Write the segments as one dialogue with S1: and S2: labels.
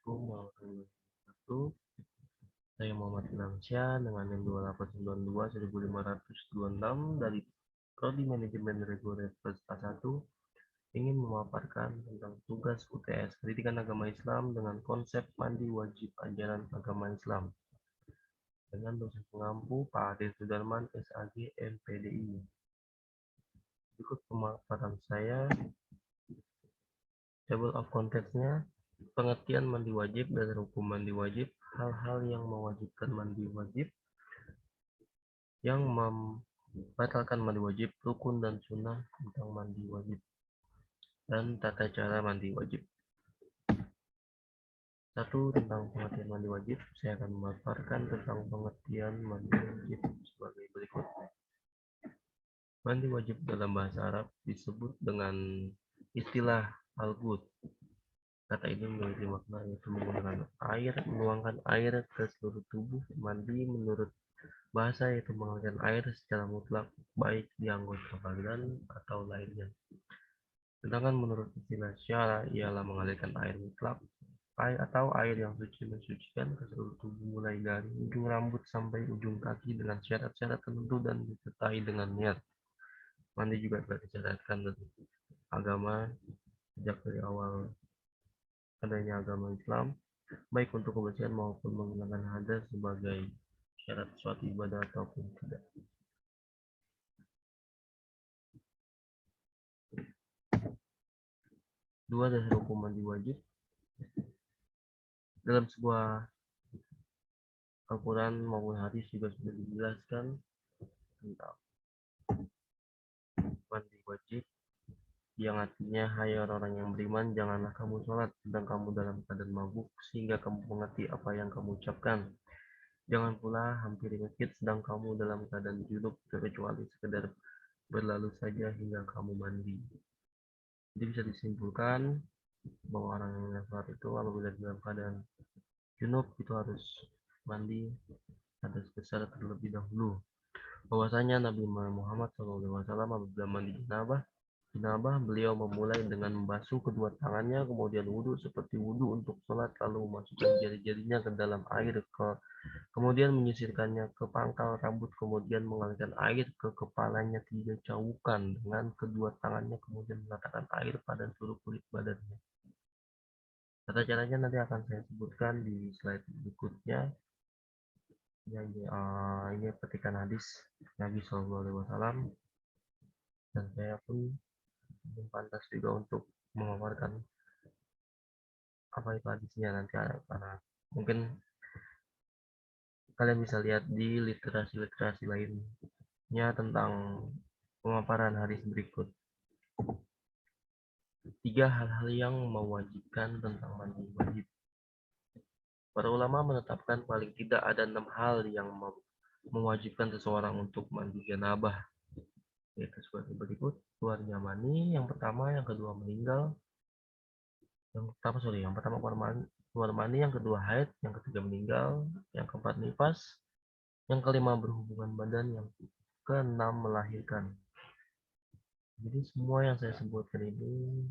S1: Assalamualaikum warahmatullahi wabarakatuh. Saya Muhammad Ilhamsyah dengan NIM 2892-1526 dari Prodi Manajemen Reguler Peserta 1 ingin memaparkan tentang tugas UTS Pendidikan Agama Islam dengan konsep mandi wajib ajaran agama Islam dengan dosen pengampu Pak Ade Sudarman SAG MPDI. Berikut pemaparan saya. Table of contents-nya, pengertian mandi wajib dan hukum mandi wajib, hal-hal yang mewajibkan mandi wajib, yang membatalkan mandi wajib, rukun dan sunnah tentang mandi wajib, dan tata cara mandi wajib. Satu, tentang pengertian mandi wajib, saya akan memaparkan tentang pengertian mandi wajib sebagai berikut. Mandi wajib dalam bahasa Arab disebut dengan istilah al-ghusl. Kata ini memiliki makna yaitu menggunakan air, menuangkan air ke seluruh tubuh. Mandi menurut bahasa yaitu mengalirkan air secara mutlak, baik di anggota badan atau lainnya. Sedangkan menurut istilah syara ialah mengalirkan air mutlak atau air yang suci mensucikan ke seluruh tubuh mulai dari ujung rambut sampai ujung kaki dengan syarat-syarat tertentu dan disertai dengan niat. Mandi juga telah disyaratkan dalam agama sejak dari awal adanya agama Islam, baik untuk kebersihan maupun menghilangkan hadas sebagai syarat suatu ibadah ataupun tidak. Dua, dasar hukum mandi wajib. Dalam sebuah Al-Quran maupun hadis juga sudah dijelaskan tentang mandi wajib, yang artinya, hai orang-orang yang beriman, janganlah kamu sholat sedang kamu dalam keadaan mabuk sehingga kamu mengerti apa yang kamu ucapkan. Jangan pula hampiri masjid sedang kamu dalam keadaan junub kecuali sekedar berlalu saja hingga kamu mandi. Jadi bisa disimpulkan bahwa orang yang sholat itu apabila dalam keadaan junub itu harus mandi hadas besar terlebih dahulu. Bahwasanya Nabi Muhammad SAW apabila mandi jenabah, beliau memulai dengan membasuh kedua tangannya, kemudian wudhu seperti wudhu untuk sholat, lalu memasukkan jari-jarinya ke dalam air, kemudian menyisirkannya ke pangkal rambut, kemudian mengalirkan air ke kepalanya 3 cawukan dengan kedua tangannya, kemudian meletakkan air pada seluruh kulit badannya. Tata caranya nanti akan saya sebutkan di slide berikutnya. Ini petikan hadis Nabi SAW, dan saya pun pantas juga untuk memaparkan apa itu hadisnya nanti, karena mungkin kalian bisa lihat di literasi lainnya tentang pemaparan hadis berikut. 3 hal-hal yang mewajibkan tentang mandi wajib. Para ulama menetapkan paling tidak ada 6 hal yang mewajibkan seseorang untuk mandi janabah, yaitu sebagai berikut: keluarnya mani yang pertama, yang kedua meninggal, yang pertama keluar mani, yang kedua haid, yang ketiga meninggal, yang keempat nifas, yang kelima berhubungan badan, yang keenam melahirkan. Jadi semua yang saya sebutkan ini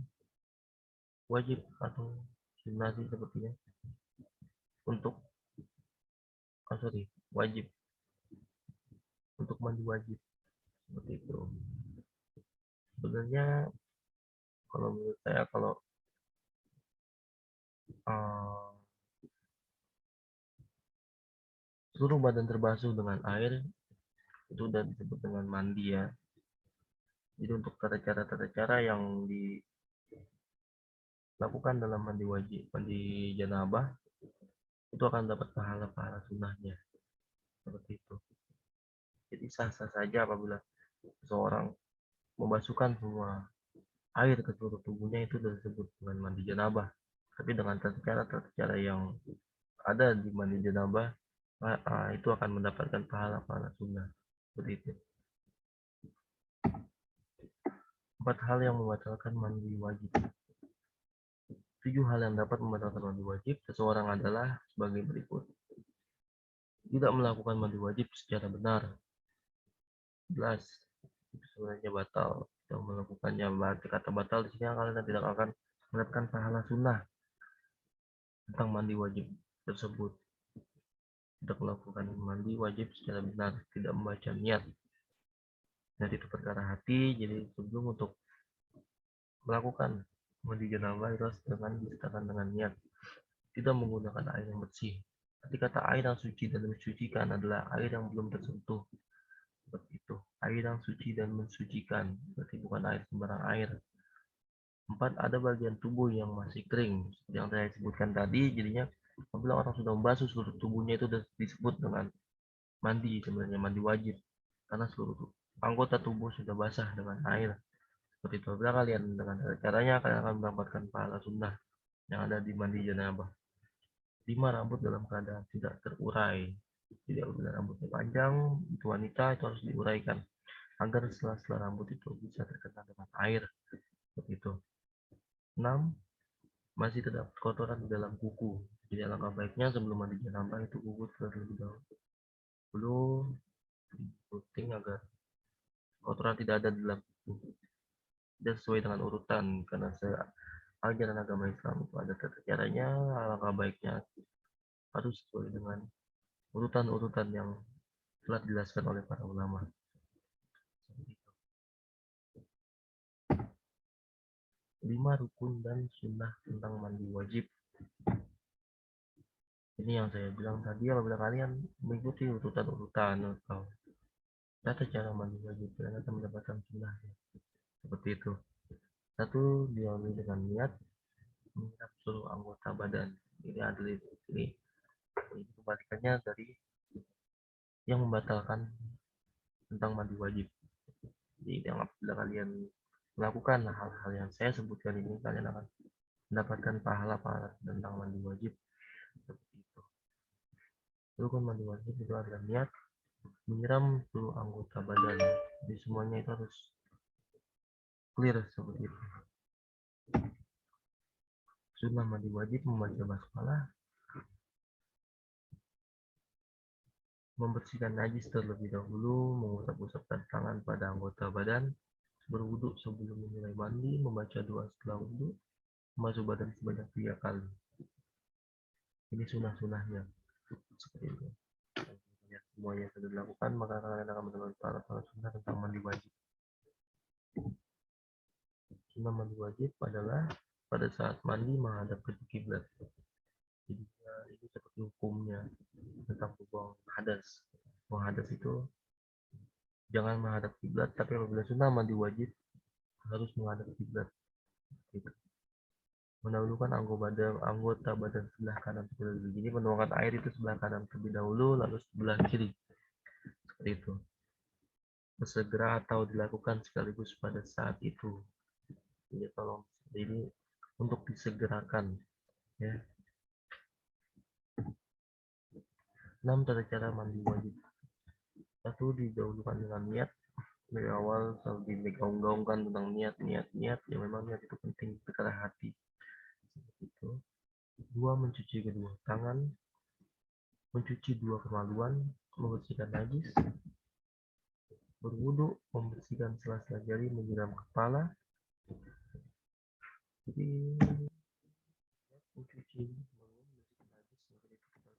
S1: wajib atau sunnah sih sepertinya untuk wajib untuk mandi wajib seperti itu. Sebenarnya kalau menurut saya, kalau seluruh badan terbasuh dengan air itu udah disebut dengan mandi ya. Jadi untuk tata cara yang dilakukan dalam mandi wajib, mandi janabah, itu akan dapat pahala sunnahnya seperti itu. Jadi sah-sah saja apabila seseorang membasuhkan semua air ke seluruh tubuhnya, itu disebut dengan mandi janabah. Tapi dengan tata cara yang ada di mandi janabah, itu akan mendapatkan pahala sunnah seperti itu. 4 hal yang membatalkan mandi wajib. 7 hal yang dapat membatalkan mandi wajib seseorang adalah sebagai berikut: tidak melakukan mandi wajib secara benar. 11. Itu sebenarnya batal. Yang melakukannya, berarti kata batal di sini kalian tidak akan mendapatkan pahala sunnah. tentang mandi wajib tersebut. Tidak melakukan mandi wajib secara benar, tidak membaca niat. Niat itu perkara hati, jadi sebelum untuk melakukan mandi janabah itu harus disertakan dengan niat, tidak menggunakan air yang bersih. Arti kata air yang suci dan mensucikan adalah air yang belum tersentuh. Seperti itu. Air yang suci dan mensucikan, berarti bukan air sembarang air. 4. Ada bagian tubuh yang masih kering. Seperti yang saya sebutkan tadi, jadinya apabila orang sudah membasuh seluruh tubuhnya itu sudah disebut dengan mandi, sebenarnya mandi wajib. Karena seluruh anggota tubuh sudah basah dengan air. Seperti itu. Apabila kalian dengan caranya, kalian akan mendapatkan pahala sunnah yang ada di mandi janabah. 5. Rambut dalam keadaan tidak terurai. Jadi apabila rambutnya panjang, itu wanita, itu harus diuraikan agar sela-sela rambut itu bisa terkena dengan air. Seperti itu. 6. Masih terdapat kotoran di dalam kuku. Jadi alangkah baiknya sebelum mandi janabah itu kuku terlebih dahulu diputing agar kotoran tidak ada di dalam kuku. Dan sesuai dengan urutan, karena ajaran agama Islam itu ada tata caranya, alangkah baiknya harus sesuai dengan urutan-urutan yang telah dijelaskan oleh para ulama. 5. Rukun dan sunnah tentang mandi wajib. Ini yang saya bilang tadi, apabila kalian mengikuti urutan-urutan atau tata cara mandi wajib, kalian akan mendapatkan sunnah. Seperti itu. 1. Diawali dengan niat menyiram seluruh anggota badan. Ini adalah ini kebalikannya dari yang membatalkan tentang mandi wajib. Jadi apabila kalian melakukan hal-hal yang saya sebutkan ini, kalian akan mendapatkan pahala-pahala tentang mandi wajib. Seperti itu. Rukun mandi wajib itu adalah niat menyiram seluruh anggota badan. Jadi semuanya itu harus clear seperti itu. Sunnah mandi wajib membaca basmalah, membersihkan najis terlebih dahulu, mengusap-usapkan tangan pada anggota badan, berwudu sebelum memulai mandi, membaca doa setelah wudu, masuk badan sebanyak 3 kali. Ini sunnah-sunnahnya. Seperti itu. Ya, semuanya sudah dilakukan, maka kalian akan mendapat pahala sunnah tentang mandi wajib. Sunnah mandi wajib adalah pada saat mandi menghadap ke kiblat. Jadi ini seperti hukumnya tentang buang hadas. Buang hadas itu jangan menghadap kiblat, tapi apabila sunnah mandi wajib harus menghadap kiblat. Gitu. Mendahulukan anggota badan sebelah kanan terlebih dahulu. Jadi menuangkan air itu sebelah kanan terlebih dahulu, lalu sebelah kiri. Seperti itu. Bersegera atau dilakukan sekaligus pada saat itu. Jadi tolong ini untuk disegerakan, ya. 6. Tata cara mandi wajib. 1. Didahulukan dengan niat. Dari awal selalu digaung-gaungkan tentang niat ya memang niat itu penting, perkara hati. Seperti itu. 2. Mencuci kedua tangan, mencuci 2 kemaluan, membersihkan najis, berwudu, membersihkan sela-sela jari, menyiram kepala. Jadi mencuci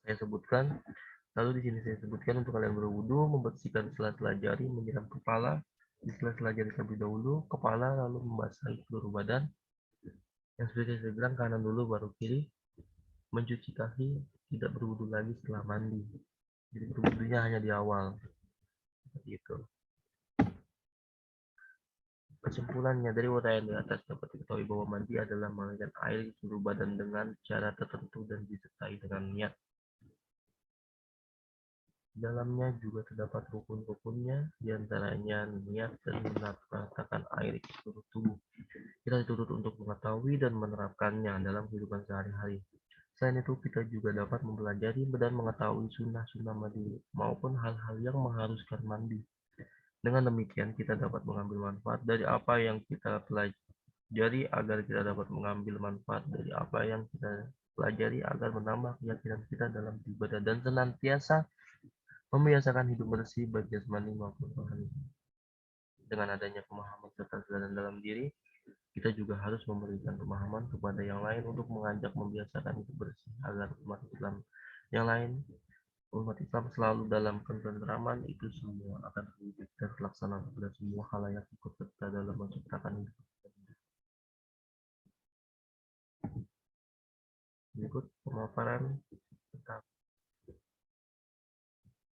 S1: saya sebutkan. Lalu di sini saya sebutkan untuk kalian berwudu, membersihkan sela-sela jari, menyiram kepala, di sela-sela jari terlebih dahulu, kepala, lalu membasahi seluruh badan. Yang sudah saya bilang kanan dulu baru kiri. Mencuci kaki, tidak berwudu lagi setelah mandi. Jadi berwudunya hanya di awal. Seperti itu. Kesimpulannya dari uraian di atas dapat diketahui bahwa mandi adalah mengalirkan air di seluruh badan dengan cara tertentu dan disertai dengan niat. Dalamnya juga terdapat rukun-rukunnya, diantaranya niat dan menatakan air di seluruh tubuh. Kita dituntut untuk mengetahui dan menerapkannya dalam kehidupan sehari-hari. Selain itu, kita juga dapat mempelajari dan mengetahui sunnah-sunnah mandi maupun hal-hal yang mengharuskan mandi. Dengan demikian, kita dapat mengambil manfaat dari apa yang kita pelajari agar kita dapat mengambil manfaat dari apa yang kita pelajari agar menambah keyakinan kita dalam ibadah dan senantiasa membiasakan hidup bersih baik jasmani maupun rohani. Dengan adanya pemahaman serta kesadaran dalam diri, Kita juga harus memberikan pemahaman kepada yang lain untuk mengajak membiasakan hidup bersih agar umat Islam selalu dalam ketentraman. Itu semua akan terwujud dan terlaksana apabila semua khalayak ikut serta dalam menciptakan hidup. Berikut pemaparan tentang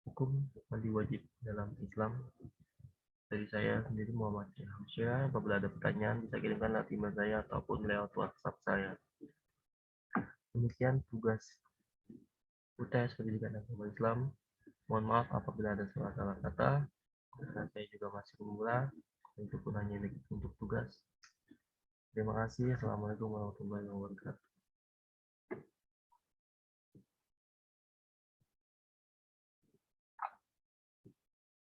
S1: hukum mandi wajib dalam Islam dari saya sendiri, Muhammad Syah. Apabila ada pertanyaan bisa kirimkan lewat email saya ataupun lewat WhatsApp saya. Demikian tugas UTS Pendidikan Agama Islam. Mohon maaf apabila ada salah-salah kata, karena saya juga masih pemula, itu pun hanya untuk tugas. Terima kasih. Assalamualaikum warahmatullahi wabarakatuh.